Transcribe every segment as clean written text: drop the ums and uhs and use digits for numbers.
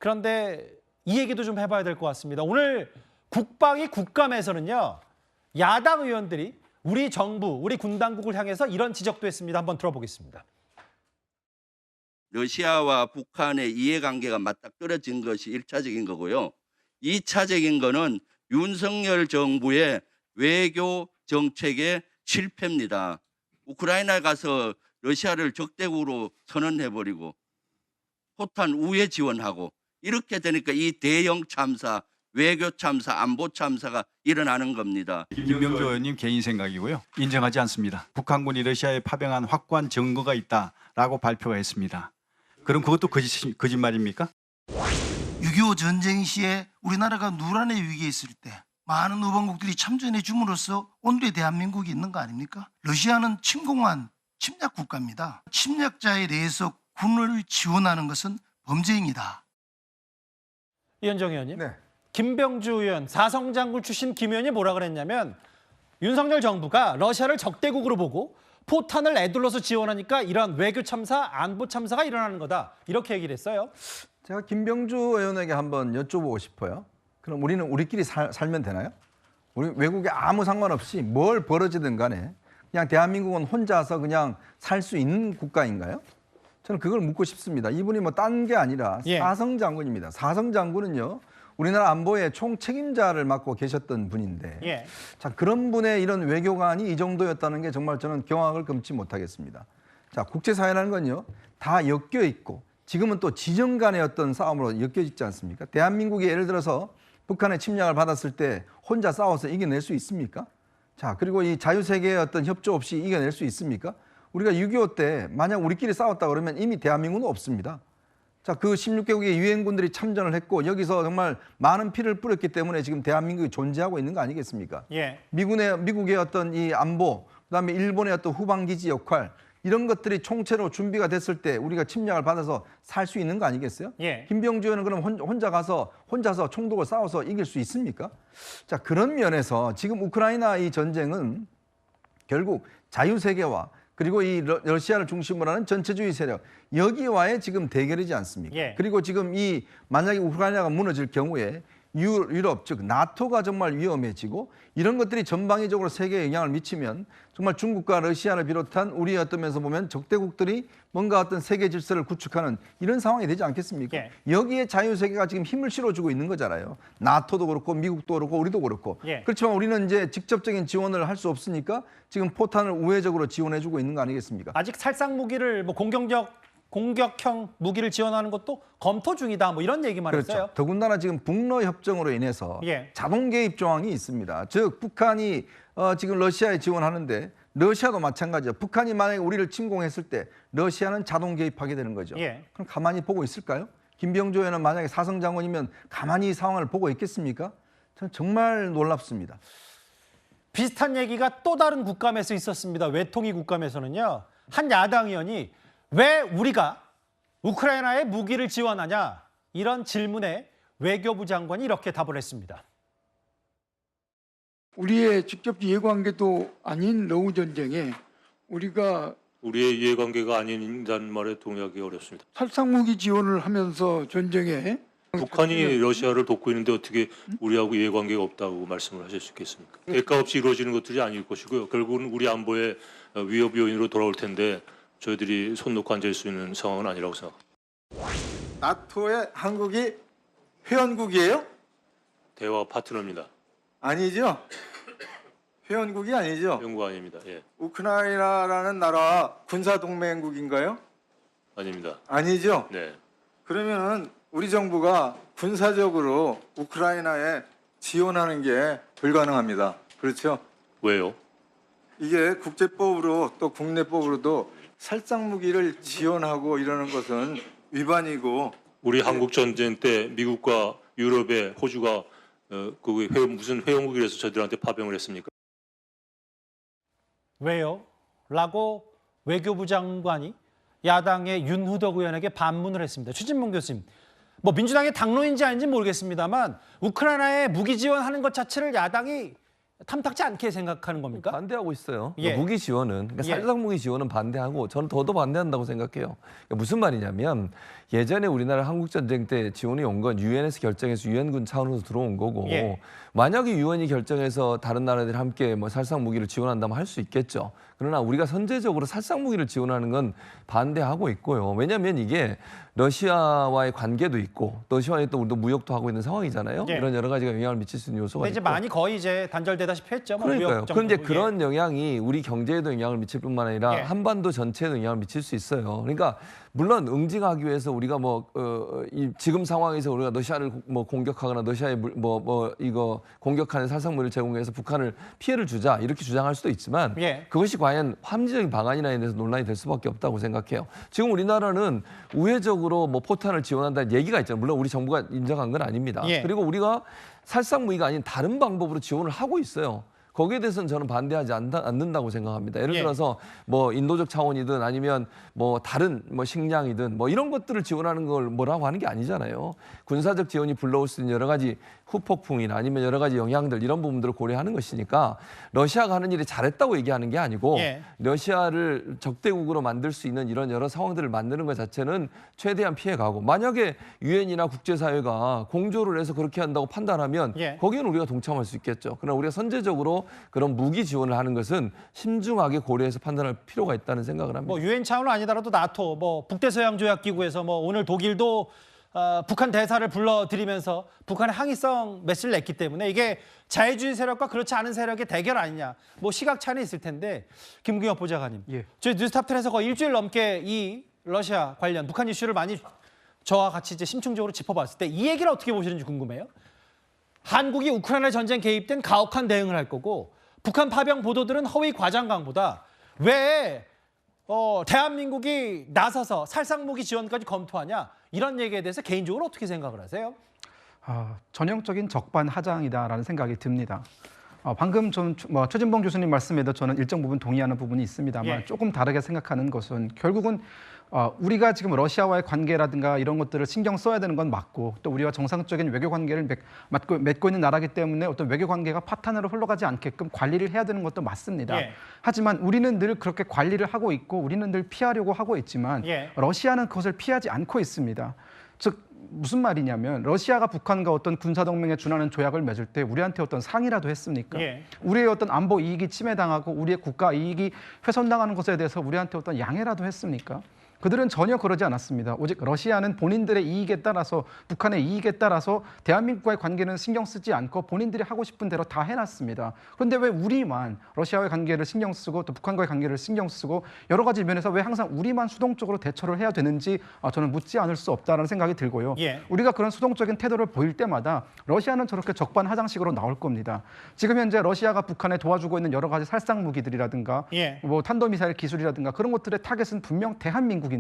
그런데 이 얘기도 좀 해봐야 될 것 같습니다. 오늘 국방위 국감에서는요. 야당 의원들이 우리 정부, 우리 군 당국을 향해서 이런 지적도 했습니다. 한번 들어보겠습니다. 러시아와 북한의 이해관계가 맞닥뜨려진 것이 1차적인 거고요. 2차적인 거는 윤석열 정부의 외교 정책의 실패입니다. 우크라이나에 가서 러시아를 적대국으로 선언해버리고 포탄 우회 지원하고 이렇게 되니까 이 대형 참사, 외교 참사, 안보 참사가 일어나는 겁니다. 김병조 의원님 개인 생각이고요. 인정하지 않습니다. 북한군이 러시아에 파병한 확고한 증거가 있다라고 발표가 했습니다. 그럼 그것도 거짓말입니까? 6.25 전쟁 시에 우리나라가 누란의 위기에 있을 때 많은 우방국들이 참전해 줌으로써 오늘의 대한민국이 있는 거 아닙니까? 러시아는 침공한 침략 국가입니다. 침략자에 대해서 군을 지원하는 것은 범죄입니다. 이현정 의원님. 네. 김병주 의원, 사성장군 출신 김 의원이 뭐라 그랬냐면 윤석열 정부가 러시아를 적대국으로 보고 포탄을 애둘러서 지원하니까 이런 외교 참사, 안보 참사가 일어나는 거다. 이렇게 얘기를 했어요. 제가 김병주 의원에게 한번 여쭤보고 싶어요. 그럼 우리는 우리끼리 살면 되나요? 우리 외국에 아무 상관없이 뭘 벌어지든 간에 그냥 대한민국은 혼자서 그냥 살 수 있는 국가인가요? 저는 그걸 묻고 싶습니다. 이분이 뭐 딴 게 아니라 예. 사성 장군입니다. 사성 장군은요. 우리나라 안보의 총 책임자를 맡고 계셨던 분인데 예. 자, 그런 분의 이런 외교관이 이 정도였다는 게 정말 저는 경악을 금치 못하겠습니다. 자, 국제사회라는 건요. 다 엮여 있고 지금은 또 지정 간의 어떤 싸움으로 엮여 있지 않습니까? 대한민국이 예를 들어서 북한의 침략을 받았을 때 혼자 싸워서 이겨낼 수 있습니까? 자, 그리고 이 자유세계의 어떤 협조 없이 이겨낼 수 있습니까? 우리가 6.25 때 만약 우리끼리 싸웠다 그러면 이미 대한민국은 없습니다. 자, 그 16개국의 유엔군들이 참전을 했고 여기서 정말 많은 피를 뿌렸기 때문에 지금 대한민국이 존재하고 있는 거 아니겠습니까? 예. 미국의 어떤 이 안보, 그다음에 일본의 어떤 후방기지 역할 이런 것들이 총체로 준비가 됐을 때 우리가 침략을 받아서 살 수 있는 거 아니겠어요? 예. 김병주 의원은 그럼 혼자서 총독을 싸워서 이길 수 있습니까? 자, 그런 면에서 지금 우크라이나 이 전쟁은 결국 자유세계와 그리고 이 러시아를 중심으로 하는 전체주의 세력 여기와의 지금 대결이지 않습니까? 예. 그리고 지금 이 만약에 우크라이나가 무너질 경우에 유럽 즉 나토가 정말 위험해지고 이런 것들이 전방위적으로 세계에 영향을 미치면 정말 중국과 러시아를 비롯한 우리 어떤 면에서 보면 적대국들이 뭔가 어떤 세계 질서를 구축하는 이런 상황이 되지 않겠습니까? 예. 여기에 자유세계가 지금 힘을 실어주고 있는 거잖아요. 나토도 그렇고 미국도 그렇고 우리도 그렇고. 예. 그렇지만 우리는 이제 직접적인 지원을 할 수 없으니까 지금 포탄을 우회적으로 지원해주고 있는 거 아니겠습니까? 아직 살상 무기를 뭐 공격형 무기를 지원하는 것도 검토 중이다. 뭐 이런 얘기만 그렇죠. 했어요. 더군다나 지금 북러 협정으로 인해서 예. 자동 개입 조항이 있습니다. 즉 북한이 지금 러시아에 지원하는데 러시아도 마찬가지죠. 북한이 만약에 우리를 침공했을 때 러시아는 자동 개입하게 되는 거죠. 예. 그럼 가만히 보고 있을까요? 김병조 의원은 만약에 사성 장군이면 가만히 이 상황을 보고 있겠습니까? 저는 정말 놀랍습니다. 비슷한 얘기가 또 다른 국감에서 있었습니다. 외통위 국감에서는요. 한 야당 의원이 왜 우리가 우크라이나에 무기를 지원하냐 이런 질문에 외교부 장관이 이렇게 답을 했습니다. 우리의 직접 이해관계도 아닌 러우 전쟁에 우리가 우리의 이해관계가 아닌다는 말에 동의하기 어렵습니다. 살상무기 지원을 하면서 전쟁에 북한이 러시아를 돕고 있는데 어떻게 우리하고 이해관계가 없다고 말씀을 하실 수 있겠습니까? 대가 없이 이루어지는 것들이 아닐 것이고요. 결국은 우리 안보의 위협 요인으로 돌아올 텐데 저희들이 손 놓고 앉을 수 있는 상황은 아니라고 생각합니다. 나토에 한국이 회원국이에요? 대화 파트너입니다. 아니죠. 회원국이 아니죠. 연구 아닙니다. 예, 우크라이나라는 나라와 군사동맹국인가요? 아닙니다. 아니죠. 네, 그러면은 우리 정부가 군사적으로 우크라이나에 지원하는 게 불가능합니다. 그렇죠? 왜요? 이게 국제법으로 또 국내법으로도 살상무기를 지원하고 이러는 것은 위반이고 우리 한국 전쟁 때 미국과 유럽의 호주가 무슨 회원국이라서 저희들한테 파병을 했습니까? 왜요? 라고 외교부 장관이 야당의 윤후덕 의원에게 반문을 했습니다. 최진봉 교수님, 뭐 민주당의 당론인지 아닌지 모르겠습니다만 우크라이나에 무기 지원하는 것 자체를 야당이 탐탁지 않게 생각하는 겁니까? 반대하고 있어요. 예. 무기 지원은 그러니까 예. 살상 무기 지원은 반대하고 저는 더더 반대한다고 생각해요. 그러니까 무슨 말이냐면 예전에 우리나라 한국 전쟁 때 지원이 온 건 유엔에서 결정해서 유엔군 차원에서 들어온 거고 예. 만약에 유엔이 결정해서 다른 나라들이 함께 뭐 살상 무기를 지원한다면 할 수 있겠죠. 그러나 우리가 선제적으로 살상 무기를 지원하는 건 반대하고 있고요. 왜냐하면 이게 러시아와의 관계도 있고 러시아에 또 우리도 무역도 하고 있는 상황이잖아요. 예. 이런 여러 가지가 영향을 미칠 수 있는 요소가 근데 이제 있고. 많이 거의 이제 단절되다시피 했죠. 뭐 그러니까요. 무역 그런데 정도. 그런 영향이 우리 경제에도 영향을 미칠 뿐만 아니라 예. 한반도 전체에도 영향을 미칠 수 있어요. 그러니까 물론 응징하기 위해서 우리가 이 지금 상황에서 우리가 러시아를 뭐 공격하거나 러시아에 이거 공격하는 살상무기를 제공해서 북한을 피해를 주자 이렇게 주장할 수도 있지만 예. 그것이 과연 합리적인 방안이냐에 대해서 논란이 될 수밖에 없다고 생각해요. 지금 우리나라는 우회적으로 뭐 포탄을 지원한다는 얘기가 있잖아요. 물론 우리 정부가 인정한 건 아닙니다. 예. 그리고 우리가 살상무기가 아닌 다른 방법으로 지원을 하고 있어요. 거기에 대해서는 저는 반대하지 않는다고 생각합니다. 예를 예. 들어서 뭐 인도적 차원이든 아니면 뭐 다른 뭐 식량이든 뭐 이런 것들을 지원하는 걸 뭐라고 하는 게 아니잖아요. 군사적 지원이 불러올 수 있는 여러 가지 후폭풍이나 아니면 여러 가지 영향들 이런 부분들을 고려하는 것이니까 러시아가 하는 일이 잘했다고 얘기하는 게 아니고 예. 러시아를 적대국으로 만들 수 있는 이런 여러 상황들을 만드는 것 자체는 최대한 피해가고 만약에 유엔이나 국제사회가 공조를 해서 그렇게 한다고 판단하면 예. 거기에는 우리가 동참할 수 있겠죠. 그러나 우리가 선제적으로 그런 무기 지원을 하는 것은 신중하게 고려해서 판단할 필요가 있다는 생각을 합니다. 뭐 유엔 차원은 아니더라도 나토, 뭐 북대서양조약기구에서 뭐 오늘 독일도 북한 대사를 불러들이면서 북한의 항의성 메시지를 냈기 때문에 이게 자유주의 세력과 그렇지 않은 세력의 대결 아니냐. 뭐 시각 차이는 있을 텐데 김규엽 보좌관님. 예. 저희 뉴스탑10에서 거의 일주일 넘게 이 러시아 관련 북한 이슈를 많이 저와 같이 이제 심층적으로 짚어봤을 때 이 얘기를 어떻게 보시는지 궁금해요. 한국이 우크라이나 전쟁 개입된 가혹한 대응을 할 거고 북한 파병 보도들은 허위 과장강보다 왜 대한민국이 나서서 살상무기 지원까지 검토하냐 이런 얘기에 대해서 개인적으로 어떻게 생각을 하세요? 전형적인 적반하장이다라는 생각이 듭니다. 방금 최진봉 교수님 말씀에도 저는 일정 부분 동의하는 부분이 있습니다만 예. 조금 다르게 생각하는 것은 결국은 우리가 지금 러시아와의 관계라든가 이런 것들을 신경 써야 되는 건 맞고 또 우리와 정상적인 외교 관계를 맺고 있는 나라기 때문에 어떤 외교 관계가 파탄으로 흘러가지 않게끔 관리를 해야 되는 것도 맞습니다. 예. 하지만 우리는 늘 그렇게 관리를 하고 있고 우리는 늘 피하려고 하고 있지만 예. 러시아는 그것을 피하지 않고 있습니다. 즉 무슨 말이냐면 러시아가 북한과 어떤 군사동맹에 준하는 조약을 맺을 때 우리한테 어떤 상의라도 했습니까? 예. 우리의 어떤 안보 이익이 침해당하고 우리의 국가 이익이 훼손당하는 것에 대해서 우리한테 어떤 양해라도 했습니까? 그들은 전혀 그러지 않았습니다. 오직 러시아는 본인들의 이익에 따라서 북한의 이익에 따라서 대한민국과의 관계는 신경 쓰지 않고 본인들이 하고 싶은 대로 다 해놨습니다. 그런데 왜 우리만 러시아와의 관계를 신경 쓰고 또 북한과의 관계를 신경 쓰고 여러 가지 면에서 왜 항상 우리만 수동적으로 대처를 해야 되는지 저는 묻지 않을 수 없다는 생각이 들고요. 예. 우리가 그런 수동적인 태도를 보일 때마다 러시아는 저렇게 적반하장식으로 나올 겁니다. 지금 현재 러시아가 북한에 도와주고 있는 여러 가지 살상 무기들이라든가 예. 뭐 탄도미사일 기술이라든가 그런 것들의 타겟은 분명 대한민국입니다.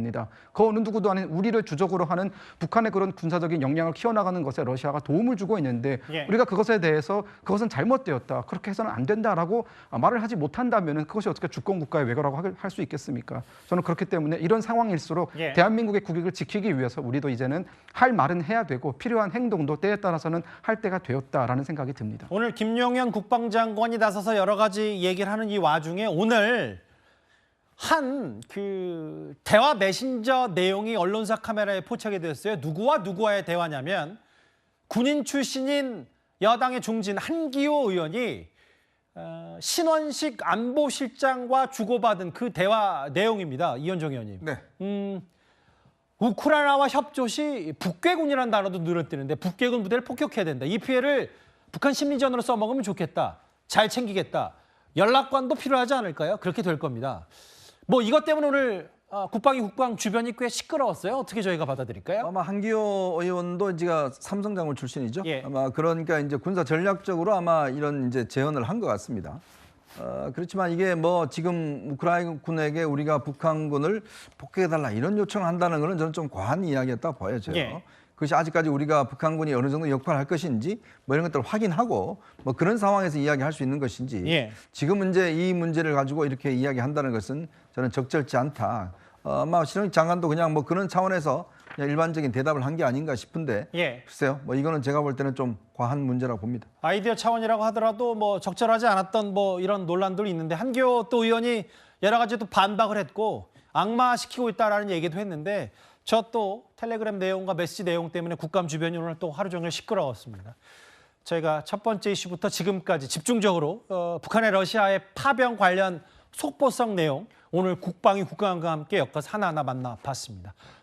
그 어느 누구도 아닌 우리를 주적으로 하는 북한의 그런 군사적인 역량을 키워나가는 것에 러시아가 도움을 주고 있는데 예. 우리가 그것에 대해서 그것은 잘못되었다. 그렇게 해서는 안 된다라고 말을 하지 못한다면 그것이 어떻게 주권 국가의 외교라고 할 수 있겠습니까? 저는 그렇기 때문에 이런 상황일수록 예. 대한민국의 국익을 지키기 위해서 우리도 이제는 할 말은 해야 되고 필요한 행동도 때에 따라서는 할 때가 되었다라는 생각이 듭니다. 오늘 김용현 국방장관이 나서서 여러 가지 얘기를 하는 이 와중에 오늘 한 대화 메신저 내용이 언론사 카메라에 포착이 됐어요. 누구와 누구와의 대화냐면 군인 출신인 여당의 중진 한기호 의원이 신원식 안보실장과 주고받은 그 대화 내용입니다. 이현정 의원님. 네. 우크라이나와 협조 시 북괴군이라는 단어도 늘어뜨리는데 북괴군 부대를 폭격해야 된다. 이 피해를 북한 심리전으로 써먹으면 좋겠다. 잘 챙기겠다. 연락관도 필요하지 않을까요? 그렇게 될 겁니다. 뭐 이것 때문에 오늘 국방 주변이 꽤 시끄러웠어요. 어떻게 저희가 받아들일까요? 아마 한기호 의원도 제가 삼성장군 출신이죠. 예. 아마 그러니까 이제 군사 전략적으로 아마 이런 이제 제언을 한 것 같습니다. 그렇지만 이게 뭐 지금 우크라이나 군에게 우리가 북한군을 복귀해달라 이런 요청을 한다는 것은 저는 좀 과한 이야기였다고 보여져요. 예. 그것이 아직까지 우리가 북한군이 어느 정도 역할을 할 것인지 뭐 이런 것들을 확인하고 뭐 그런 상황에서 이야기할 수 있는 것인지 예. 지금 이제 이 문제를 가지고 이렇게 이야기한다는 것은 저는 적절치 않다. 아마 신흥 장관도 그냥 뭐 그런 차원에서 그냥 일반적인 대답을 한 게 아닌가 싶은데 예. 글쎄요. 뭐 이거는 제가 볼 때는 좀 과한 문제라고 봅니다. 아이디어 차원이라고 하더라도 뭐 적절하지 않았던 뭐 이런 논란들이 있는데 한교 또 의원이 여러 가지 또 반박을 했고 악마시키고 있다라는 얘기도 했는데 저 또 텔레그램 내용과 메시지 내용 때문에 국감 주변이 오늘 또 하루 종일 시끄러웠습니다. 저희가 첫 번째 이슈부터 지금까지 집중적으로 북한의 러시아의 파병 관련 속보성 내용 오늘 국방위 국감과 함께 엮어서 하나하나 만나봤습니다.